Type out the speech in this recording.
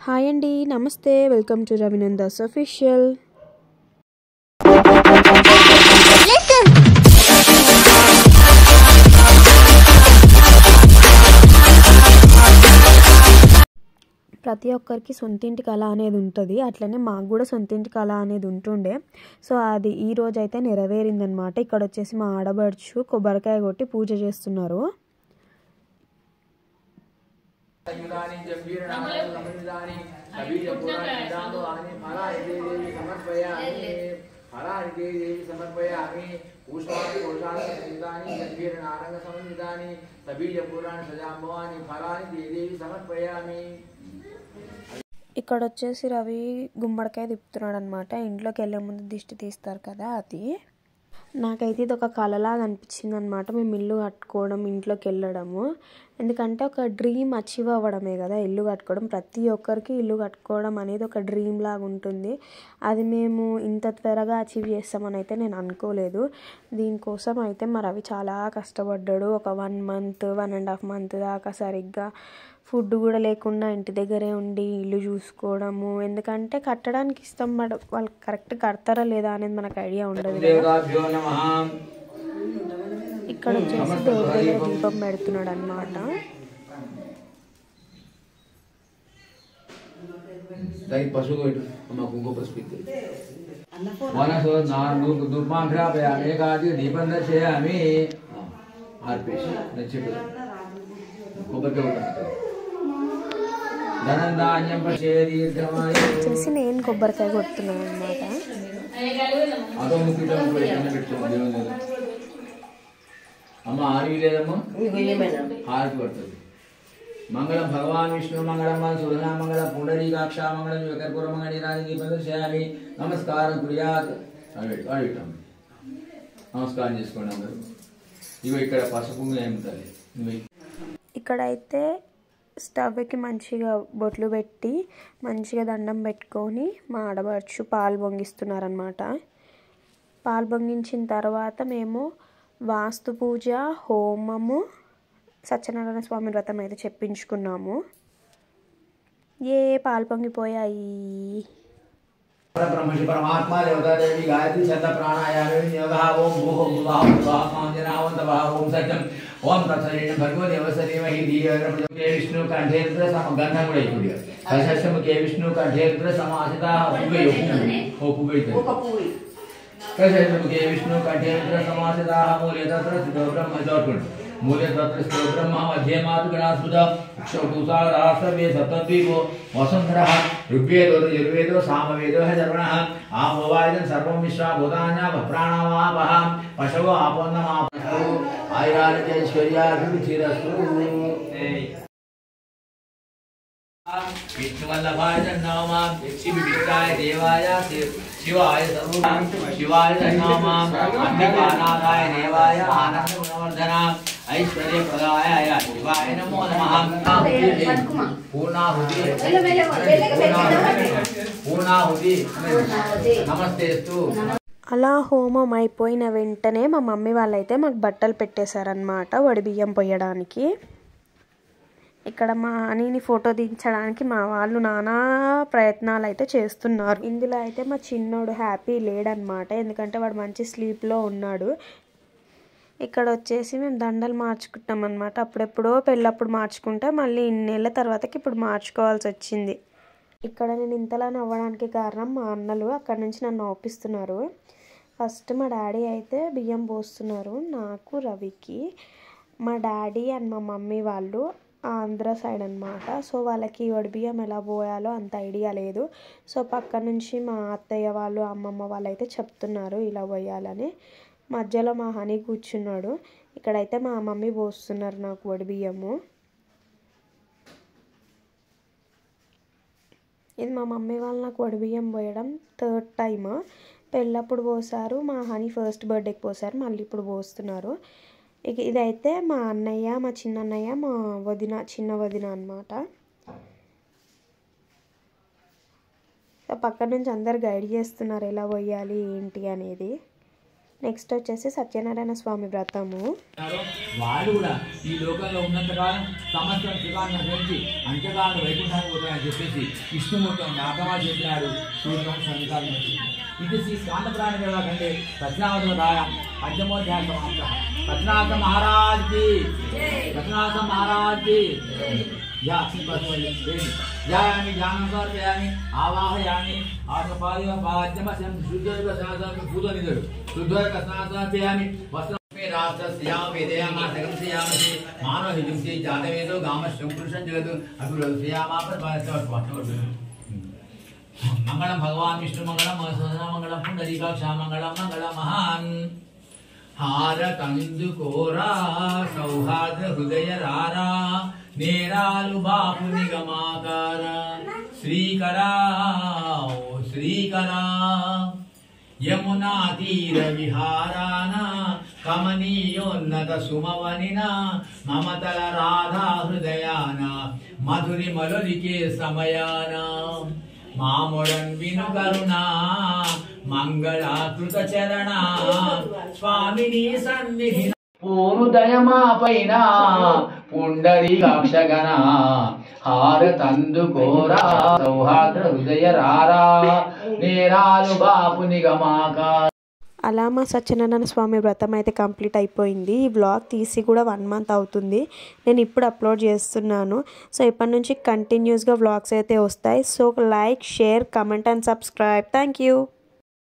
Hi అండి, నమస్తే. Welcome to Ravinandas official. ప్రతి ఒక్కరికి సొంతింటి కళ అనేది ఉంటుంది. అట్లనే మాకు కూడా సొంతింటి కళ అనేది ఉంటుండే. సో అది ఈ రోజు అయితే నెరవేరిందనమాట. ఇక్కడ వచ్చేసి మా ఆడబడుచు కొబ్బరికాయ కొట్టి పూజ చేస్తున్నారు. ఇక్కడ వచ్చేసి రవి గుమ్మడికాయ తిప్పుతున్నాడు అనమాట. ఇంట్లోకి వెళ్ళే ముందు దిష్టి తీస్తారు కదా, అది నాకైతే ఇది ఒక కళలాగా అనిపించింది అనమాట. మేము ఇల్లు కట్టుకోవడం, ఇంట్లోకి వెళ్ళడము, ఎందుకంటే ఒక డ్రీమ్ అచీవ్ అవ్వడమే కదా ఇల్లు కట్టుకోవడం. ప్రతి ఒక్కరికి ఇల్లు కట్టుకోవడం అనేది ఒక డ్రీమ్ లాగా ఉంటుంది. అది మేము ఇంత త్వరగా అచీవ్ చేస్తామని అయితే నేను అనుకోలేదు. దీనికోసం అయితే మా రవి చాలా కష్టపడ్డాడు. ఒక 1 మంత్ 1.5 మంత్ దాకా సరిగ్గా ఫుడ్ కూడా లేకుండా ఇంటి దగ్గరే ఉండి ఇల్లు చూసుకోవడము. ఎందుకంటే కట్టడానికి ఇష్టం వాళ్ళు కరెక్ట్ కడతారా లేదా అనేది మనకు ఐడియా ఉండదు. ఇక్కడ వచ్చేసి దేవుడి దగ్గర దీపం పెడుతున్నాడు అనమాట. వచ్చేసి నేను కొబ్బరికాయ కొడుతున్నాను అనమాట. మంగళం భగవాన్ విష్ణు మంగళం సుధనా మంగళ పుండరీకాక్ష మంగళం కర్పూర మంగళ దీపందర్శయామి. నమస్కారం ప్రియాత్ అడిగిటాం. నమస్కారం చేసుకోండి అందరూ. ఇవి ఇక్కడ పసుపు ఏముంటుంది. ఇక్కడైతే స్టవ్కి మంచిగా బొట్లు పెట్టి మంచిగా దండం పెట్టుకొని మా ఆడబడుచు పాలు పొంగిస్తున్నారనమాట. పాలు పొంగించిన తర్వాత మేము వాస్తు పూజ, హోమము, సత్యనారాయణ స్వామి వ్రతం అయితే చెప్పించుకున్నాము. పాలు పొంగిపోయాయి. परमात्मा देवता देवी गायत्री शब्द प्राणायाम योगा ओम भूः भुवः भुवः मांजना ओम तपः ओम सत्यम ओम तत्सवितुर्वरेण्यं भर्गो देवस्य धीमहि धियो यो न प्रचोदयात्. विष्णु कंठेन्द्र समगंधं गुडे कुडिय सशस्त्रम के विष्णु कंठेन्द्र समासिता हुगे हो पुगै सशस्त्रम के विष्णु कंठेन्द्र समासिता मूले तत्र सिद्धो ब्रह्म जोटुन मूले तत्र सिद्धो ब्रह्म मध्ये मातु गणास्पद क्षौतुसा राष्ट्रवे सप्तद्वीपो वसुन्धरः ऋग्वेदो यजुर्वेदो सामवेदो हर्वणः आपो वायुं सर्वं विश्वा भूतानां प्राणावापः पशवो आपोन्नमापस्तु आयुरारोग्यैश्वर्याभिवृद्धिरस्तु. विष्णुवल्लभाय नमः. शिवविष्टाय देवाय शिवाय सर्वं शिवाय नमः. अंबिकानाथाय देवाय आनन्दवर्धना ऐश्वर्यप्रदाय शिवाय नमो नमः. पूर्णाहुति नमस्तेस्तु. అలా హోమం అయిపోయిన వెంటనే మా మమ్మీ వాళ్ళైతే మాకు బట్టలు పెట్టేశారనమాట వడి బియ్యం పోయడానికి. ఇక్కడ మా అనిని ఫోటో దించడానికి మా వాళ్ళు నానా ప్రయత్నాలు అయితే చేస్తున్నారు. ఇందులో అయితే మా చిన్నోడు హ్యాపీ లేడనమాట, ఎందుకంటే వాడు మంచి స్లీప్లో ఉన్నాడు. ఇక్కడ వచ్చేసి మేము దండలు మార్చుకుంటాం అనమాట. అప్పుడెప్పుడో పెళ్ళప్పుడు మార్చుకుంటే మళ్ళీ ఇన్నేళ్ళ తర్వాతకి ఇప్పుడు మార్చుకోవాల్సి వచ్చింది. ఇక్కడ నేను ఇంతలా నవ్వడానికి కారణం మా అన్నలు అక్కడ నుంచి నన్ను నవ్విస్తున్నారు. ఫస్ట్ మా డాడీ అయితే బియ్యం పోస్తున్నారు నాకు, రవికి. మా డాడీ అండ్ మా మమ్మీ వాళ్ళు ఆంధ్ర సైడ్ అనమాట. సో వాళ్ళకి వడి బియ్యం ఎలా పోయాలో అంత ఐడియా లేదు. సో పక్క నుంచి మా అత్తయ్య వాళ్ళు, అమ్మమ్మ వాళ్ళు అయితే చెప్తున్నారు ఇలా పోయాలని. మధ్యలో మా హనీ కూర్చున్నాడు. ఇక్కడైతే మా మమ్మీ పోస్తున్నారు నాకు వడి బియ్యము. ఇది మా మమ్మీ వాళ్ళు నాకు వడి బియ్యం పోయడం 3rd టైమ్. పెళ్ళప్పుడు పోసారు, మా హనీ ఫస్ట్ బర్త్డేకి పోసారు, మళ్ళీ ఇప్పుడు పోస్తున్నారు. ఇదైతే మా అన్నయ్య, మా చిన్నన్నయ్య, మా వదిన, చిన్న వదిన అనమాట. పక్క నుంచి అందరు గైడ్ చేస్తున్నారు ఎలా పోయాలి ఏంటి అనేది. నెక్స్ట్ వచ్చేసి సత్యనారాయణ స్వామి వ్రతము. వాడు కూడా ఈ లోకంలో ఉన్నంతకాలం సమస్తం సుఖాన్ని అనుభవించి అంతకాలం వైకుంఠానికి పోతాయని చెప్పేసి విష్ణుమూర్తి నాగమాలు చెప్పినాడు. సూర్యం సంకాలం ఇది శ్రీ స్కాంతపురాణ కంటే సత్యనారాయణ పంచమోధ్యాయ సమాప్త. సత్యనారాయణ మహారాజ్ కి, సత్యనారాయణ మహారాజ్ కి. जायामि ज्ञानं समर्पयामि आवाहयामि आत्मपाद्यमस्यं शुद्धोदकस्नानं भूतनिधुः शुद्धोदकस्नानं समर्पयामि वस्त्रं राष्ट्रस्यां वेदयामासकं स्यामि मानवहितुं जातवेदो गामश्चं पुरुषं जगत् अभिरुद्ध्यामापरपादस्वास्थ्यं मंगलम भगवान विष्णु मंगलम मंगलम पुंडरीकाक्ष मंगलम मंगलम महान हार कंदुकोरा सौहार्द हृदय रारा నేరాలు బాపు నిగమాకార శ్రీకరా ఓ శ్రీకరా యమునా తీర విహారాన కమనీయోన్నత సుమవనిన మమతల రాధా హృదయాన మధురి మలులికే సమయాన మాముడన్ విను కరుణా మంగళాకృత చరణ స్వామిని సన్నిధి పూర్ణదయమా పైన పుండరీకాక్షగణ హార తందుకోరా సౌహార్ద హృదయ రారా నేరాలు బాపు నిగమాకా. అలా మా సత్యనారాయణ స్వామి వ్రతం అయితే కంప్లీట్ అయిపోయింది. ఈ వ్లాగ్ తీసి కూడా 1 month అవుతుంది. నేను ఇప్పుడు అప్లోడ్ చేస్తున్నాను. సో ఇప్పటి నుంచి కంటిన్యూస్గా వ్లాగ్స్ అయితే వస్తాయి. So like, share, comment and subscribe. Thank you.